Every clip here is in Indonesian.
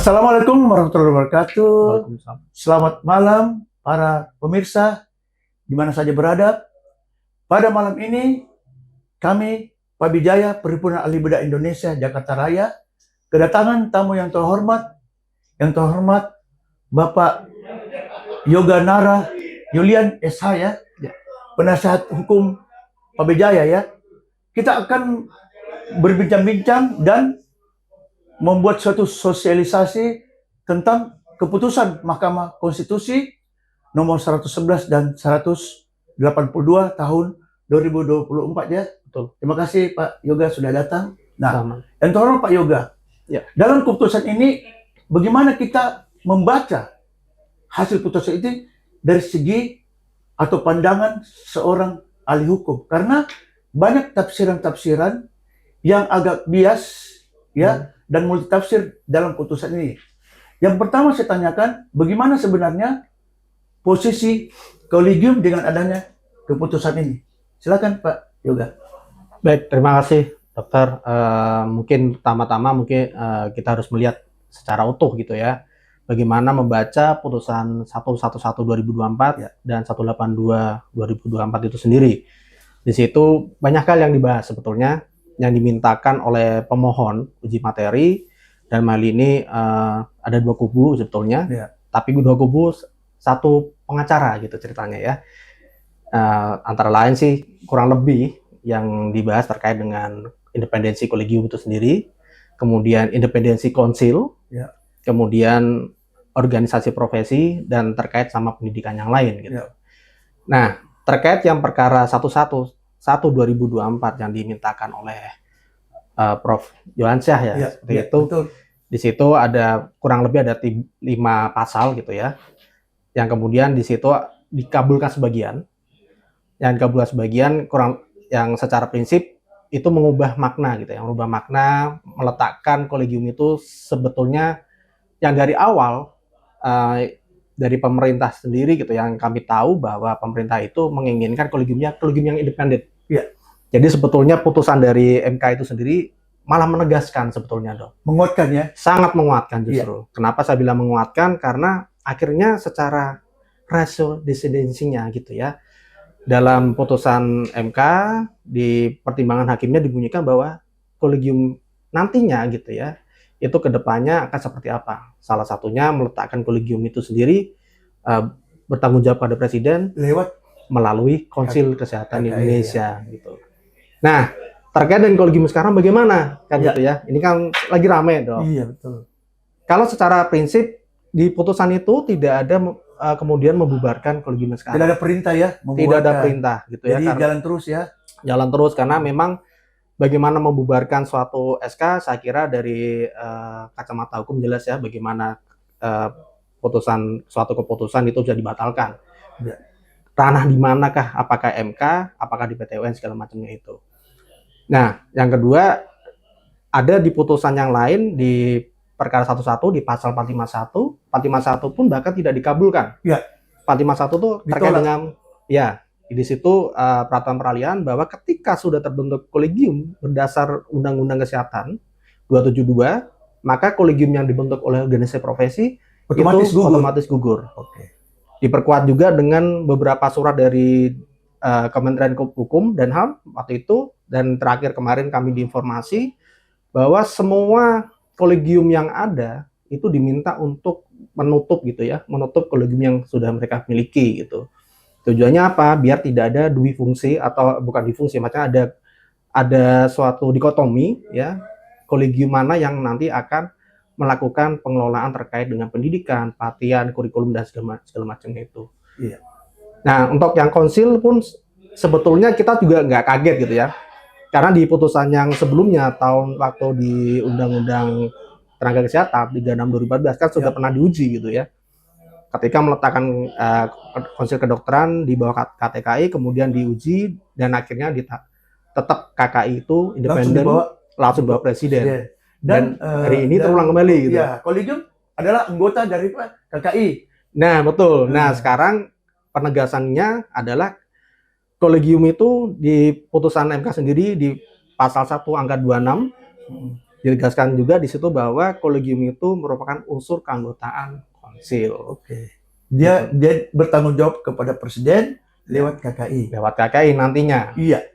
Assalamualaikum warahmatullahi wabarakatuh. Waalaikumsalam. Selamat malam para pemirsa di mana saja berada. Pada malam ini kami Pak Wijaya Perhimpunan Ahli Bedah Indonesia Jakarta Raya kedatangan tamu yang terhormat Bapak Yoga Nara Yulian SH ya, penasihat hukum Pak Wijaya ya. Kita akan berbincang-bincang dan membuat suatu sosialisasi tentang keputusan Mahkamah Konstitusi nomor 111 dan 182 tahun 2024 ya. Betul. Terima kasih Pak Yoga sudah datang. Nah, Sama. yang terhormat Pak Yoga, Ya. dalam keputusan ini bagaimana kita membaca hasil putusan itu dari segi atau pandangan seorang ahli hukum? Karena banyak tafsiran-tafsiran yang agak bias ya, dan multitafsir dalam putusan ini. Yang pertama saya tanyakan, bagaimana sebenarnya posisi kolegium dengan adanya keputusan ini? Silakan Pak Yoga. Baik, terima kasih dokter. Mungkin pertama-tama kita harus melihat secara utuh gitu ya. Bagaimana membaca putusan 111/2024 Ya. dan 182/2024 itu sendiri. Di situ banyak hal yang dibahas sebetulnya, yang dimintakan oleh pemohon uji materi, dan kali ini ada dua kubu sebetulnya, Ya. tapi dua kubu satu pengacara gitu ceritanya ya. Antara lain sih kurang lebih yang dibahas terkait dengan independensi kolegium itu sendiri, kemudian independensi konsil, Ya. kemudian organisasi profesi, dan terkait sama pendidikan yang lain gitu. Ya. Nah, terkait yang perkara 1/2024 yang dimintakan oleh Prof. Johansyah ya, seperti itu. Betul. Di situ ada kurang lebih ada 5 pasal gitu ya, yang kemudian di situ dikabulkan sebagian, yang secara prinsip itu mengubah makna gitu ya, meletakkan kolegium itu sebetulnya yang dari awal dari pemerintah sendiri gitu, yang kami tahu bahwa pemerintah itu menginginkan kolegium yang independen. Ya. Jadi sebetulnya putusan dari MK itu sendiri malah menegaskan sebetulnya dong. Menguatkan ya? Sangat menguatkan justru. Kenapa saya bilang menguatkan? Karena akhirnya secara ratio desidensinya gitu ya. Dalam putusan MK di pertimbangan hakimnya dibunyikan bahwa kolegium nantinya gitu ya, itu kedepannya akan seperti apa. Salah satunya meletakkan kolegium itu sendiri bertanggung jawab pada presiden Lewat melalui Konsil Kesehatan KKI, Indonesia gitu. Nah, terkait dengan kolegium sekarang bagaimana kan gitu ya? Ini kan lagi rame dong. Iya betul. Kalau secara prinsip di putusan itu tidak ada kemudian membubarkan kolegium sekarang. Tidak ada perintah ya? Tidak ada perintah gitu ya. Jadi jalan terus ya? Jalan terus, karena memang bagaimana membubarkan suatu SK, saya kira dari kacamata hukum jelas ya, bagaimana suatu keputusan itu bisa dibatalkan. Ya. Ranah di manakah? Apakah MK, apakah di PT UN, segala macamnya itu. Nah, yang kedua, ada di putusan yang lain di perkara 11 di pasal 451 pun bahkan tidak dikabulkan. Ya. 451 itu terkait dengan ya, di situ peraturan peralihan bahwa ketika sudah terbentuk kolegium berdasar Undang-Undang Kesehatan 272, maka kolegium yang dibentuk oleh organisasi profesi otomatis gugur. Oke. Diperkuat juga dengan beberapa surat dari Kementerian Hukum dan HAM waktu itu, dan terakhir kemarin kami diinformasi bahwa semua kolegium yang ada itu diminta untuk menutup gitu ya, menutup kolegium yang sudah mereka miliki gitu. Tujuannya apa? Biar tidak ada dui fungsi, atau bukan dui fungsi, macam ada suatu dikotomi ya, kolegium mana yang nanti akan melakukan pengelolaan terkait dengan pendidikan, pelatihan, kurikulum, dan segala macamnya itu. Iya. Nah, untuk yang konsil pun sebetulnya kita juga nggak kaget gitu ya. Karena di putusan yang sebelumnya, waktu di Undang-Undang Tenaga Kesehatan 36/2014 kan sudah pernah diuji gitu ya. Ketika meletakkan konsil kedokteran di bawah KTKI, kemudian diuji, dan akhirnya tetap KKI itu independen, langsung dibawa presiden. Dan hari ini terulang kembali gitu. Ya, kolegium adalah anggota dari KKI. Nah, betul. Nah, sekarang penegasannya adalah kolegium itu di putusan MK sendiri di pasal 1 angka 26 Ditegaskan juga di situ bahwa kolegium itu merupakan unsur keanggotaan konsil. Oke. Dia bertanggung jawab kepada presiden lewat KKI. Lewat KKI nantinya. Iya.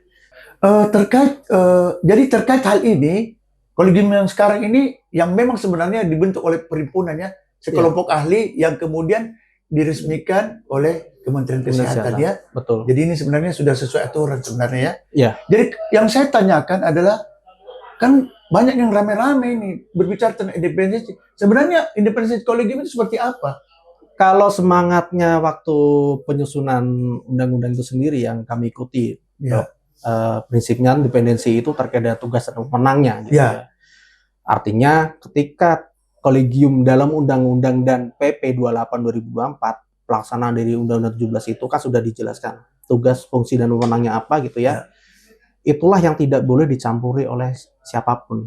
Jadi terkait hal ini, kolegium yang sekarang ini yang memang sebenarnya dibentuk oleh perhimpunannya sekelompok ahli yang kemudian diresmikan oleh Kementerian Kesehatan ya. Betul. Jadi ini sebenarnya sudah sesuai aturan sebenarnya ya. Iya. Jadi yang saya tanyakan adalah kan banyak yang rame-rame ini berbicara tentang independensi. Sebenarnya independensi kolegium itu seperti apa? Kalau semangatnya waktu penyusunan undang-undang itu sendiri yang kami ikuti, Ya. Prinsipnya independensi itu terkait dengan tugas dan wewenangnya. Gitu ya. Artinya ketika kolegium dalam undang-undang dan PP 28 2024 pelaksanaan dari undang-undang 17 itu kan sudah dijelaskan tugas, fungsi dan wewenangnya apa gitu ya. Itulah yang tidak boleh dicampuri oleh siapapun.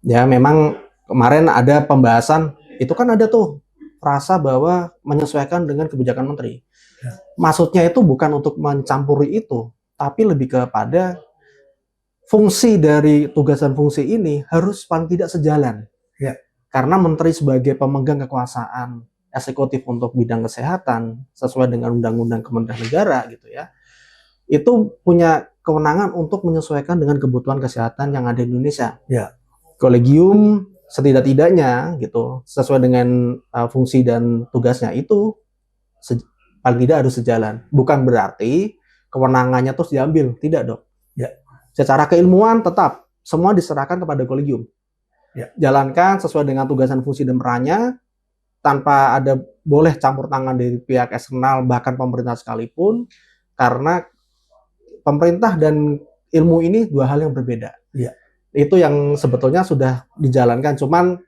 Ya memang kemarin ada pembahasan itu kan ada tuh frasa bahwa menyesuaikan dengan kebijakan menteri. Maksudnya itu bukan untuk mencampuri itu, tapi lebih kepada fungsi dari tugas dan fungsi ini harus paling tidak sejalan. Ya. Karena menteri sebagai pemegang kekuasaan eksekutif untuk bidang kesehatan sesuai dengan undang-undang Kementerian Negara gitu ya. Itu punya kewenangan untuk menyesuaikan dengan kebutuhan kesehatan yang ada di Indonesia. Ya. Kolegium setidak-tidaknya gitu sesuai dengan fungsi dan tugasnya itu paling tidak harus sejalan. Bukan berarti kewenangannya terus diambil, tidak dong. Ya. Secara keilmuan tetap semua diserahkan kepada kolegium. Ya. Jalankan sesuai dengan tugas dan fungsi dan perannya tanpa ada boleh campur tangan dari pihak eksternal bahkan pemerintah sekalipun, karena pemerintah dan ilmu ini dua hal yang berbeda. Ya. Itu yang sebetulnya sudah dijalankan, cuman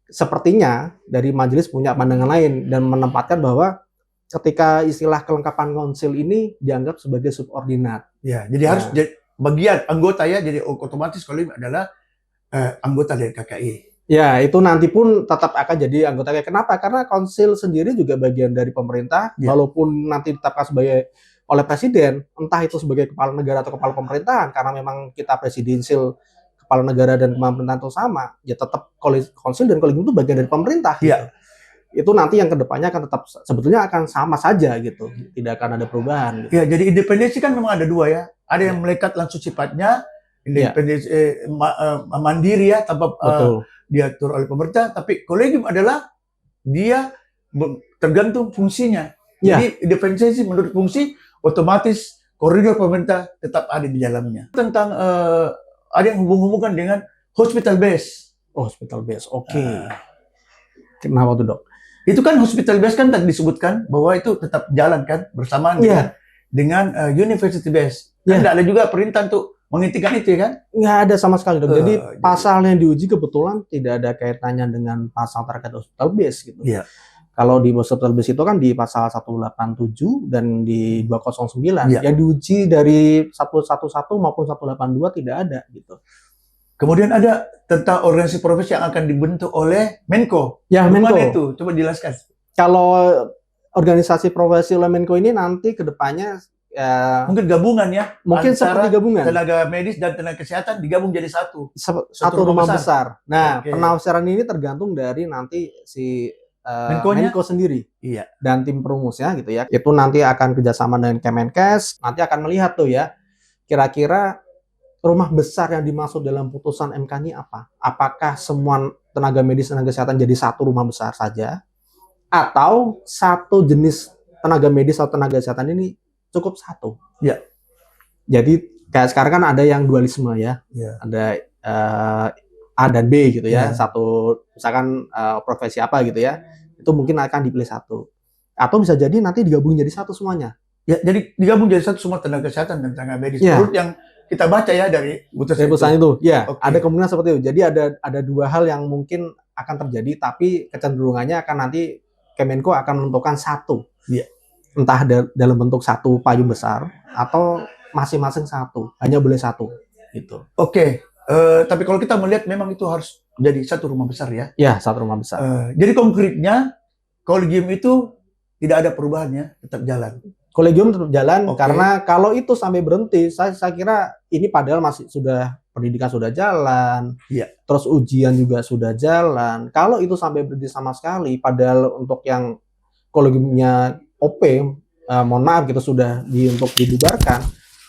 sepertinya dari majelis punya pandangan lain dan menempatkan bahwa ketika istilah kelengkapan konsil ini dianggap sebagai subordinat. Ya, jadi harus jadi bagian anggota ya, jadi otomatis kolegium adalah anggota dari KKI. Ya, itu nanti pun tetap akan jadi anggota KKI. Kenapa? Karena konsil sendiri juga bagian dari pemerintah, walaupun nanti ditetapkan sebagai oleh presiden, entah itu sebagai kepala negara atau kepala pemerintahan, karena memang kita presidensil kepala negara dan pemerintahan itu sama, ya tetap konsil dan kolegium itu bagian dari pemerintah. Gitu. Itu nanti yang kedepannya akan tetap sebetulnya akan sama saja gitu, tidak akan ada perubahan. Gitu. Ya, jadi independensi kan memang ada dua ya, ada yang melekat langsung sifatnya independensi mandiri ya tanpa diatur oleh pemerintah, tapi kolegium adalah dia tergantung fungsinya. Jadi independensi menurut fungsi otomatis koridor pemerintah tetap ada di dalamnya. Tentang ada yang hubung-hubungkan dengan hospital base. Hospital base, oke. Kenapa tuh dok? Itu kan hospital base kan tadi disebutkan bahwa itu tetap jalan kan bersamaan dengan university base. Kan tidak ada juga perintah untuk menghentikan itu ya kan? Nggak ada sama sekali dok. Jadi pasal yang diuji kebetulan tidak ada kaitannya dengan pasal terkait hospital base gitu. Kalau di hospital base itu kan di pasal 187 dan di 209 yang diuji dari 111 maupun 182 tidak ada gitu. Kemudian ada tentang organisasi profesi yang akan dibentuk oleh Menko. Ya, Menko. Itu? Coba jelaskan. Kalau organisasi profesi oleh Menko ini nanti ke depannya mungkin gabungan ya. Mungkin seperti gabungan. Tenaga medis dan tenaga kesehatan digabung jadi satu. Satu rumah besar. Nah, penafsiran ini tergantung dari nanti si Menko sendiri dan tim perumusnya gitu ya. Itu nanti akan kerjasama dengan Kemenkes. Nanti akan melihat tuh ya, kira-kira rumah besar yang dimaksud dalam putusan MK ini apa? Apakah semua tenaga medis tenaga kesehatan jadi satu rumah besar saja, atau satu jenis tenaga medis atau tenaga kesehatan ini cukup satu? Ya. Jadi kayak sekarang kan ada yang dualisme ya. Ada A dan B gitu ya. Satu misalkan profesi apa gitu ya. Itu mungkin akan dipilih satu. Atau bisa jadi nanti digabung jadi satu semuanya. Ya, jadi digabung jadi satu semua tenaga kesehatan dan tenaga medis. Menurut yang kita baca ya dari putusan itu. Ya, ada kemungkinan seperti itu. Jadi ada dua hal yang mungkin akan terjadi, tapi kecenderungannya akan nanti Kemenko akan menentukan satu. Entah dalam bentuk satu payung besar atau masing-masing satu. Hanya boleh satu gitu. Tapi kalau kita melihat memang itu harus jadi satu rumah besar ya. Ya, satu rumah besar. Jadi konkretnya kolegium itu tidak ada perubahannya, tetap jalan. Kolegium tetap jalan Oke. karena kalau itu sampai berhenti, saya kira ini padahal masih sudah pendidikan sudah jalan, Iya. terus ujian juga sudah jalan. Kalau itu sampai berhenti sama sekali, padahal untuk yang kolegiumnya OP, mohon maaf gitu sudah untuk dibubarkan,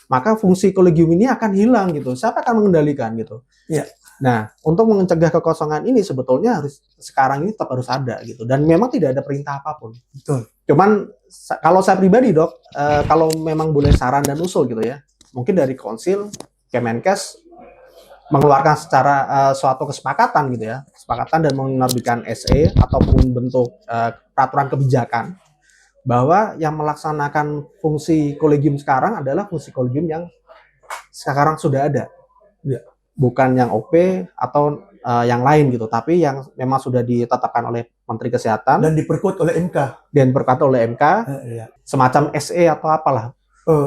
maka fungsi kolegium ini akan hilang gitu. Siapa akan mengendalikan gitu? Iya. Nah, untuk mencegah kekosongan ini sebetulnya sekarang ini tetap harus ada gitu. Dan memang tidak ada perintah apapun. Betul. Cuman kalau saya pribadi Dok, kalau memang boleh saran dan usul gitu ya, mungkin dari Konsil, Kemenkes mengeluarkan secara suatu kesepakatan gitu ya, kesepakatan dan menerbitkan SE ataupun bentuk peraturan kebijakan bahwa yang melaksanakan fungsi kolegium sekarang adalah fungsi kolegium yang sekarang sudah ada. Ya. Bukan yang OP atau yang lain gitu, tapi yang memang sudah ditetapkan oleh Menteri Kesehatan Dan diperkuat oleh MK. dan berkata oleh MK, Iya. semacam SE atau apalah.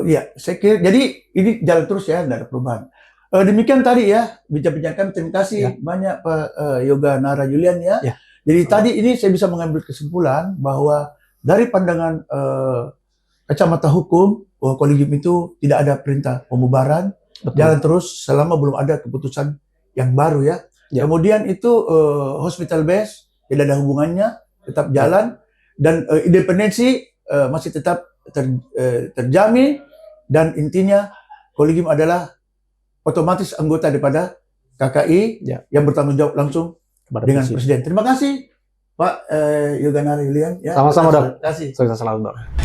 Iya, saya kira. Jadi ini jalan terus ya, tidak ada perubahan. Demikian tadi ya, bincang-bincangkan. Terima kasih Ya. banyak Pak Yoga Nara Julian ya. Ya. Jadi tadi ini saya bisa mengambil kesimpulan bahwa dari pandangan kacamata hukum, bahwa kolegium itu tidak ada perintah pembubaran, Betul. jalan terus selama belum ada keputusan yang baru ya. Ya. Kemudian itu hospital base tidak ada hubungannya, tetap jalan, dan independensi masih tetap terjamin, dan intinya kolegium adalah otomatis anggota daripada KKI Ya. yang bertanggung jawab langsung Kepada dengan Presiden. Presiden. Terima kasih Pak Yoga Nara Julian ya. Sama-sama, Dok. Terima kasih. Sukses selalu Dok.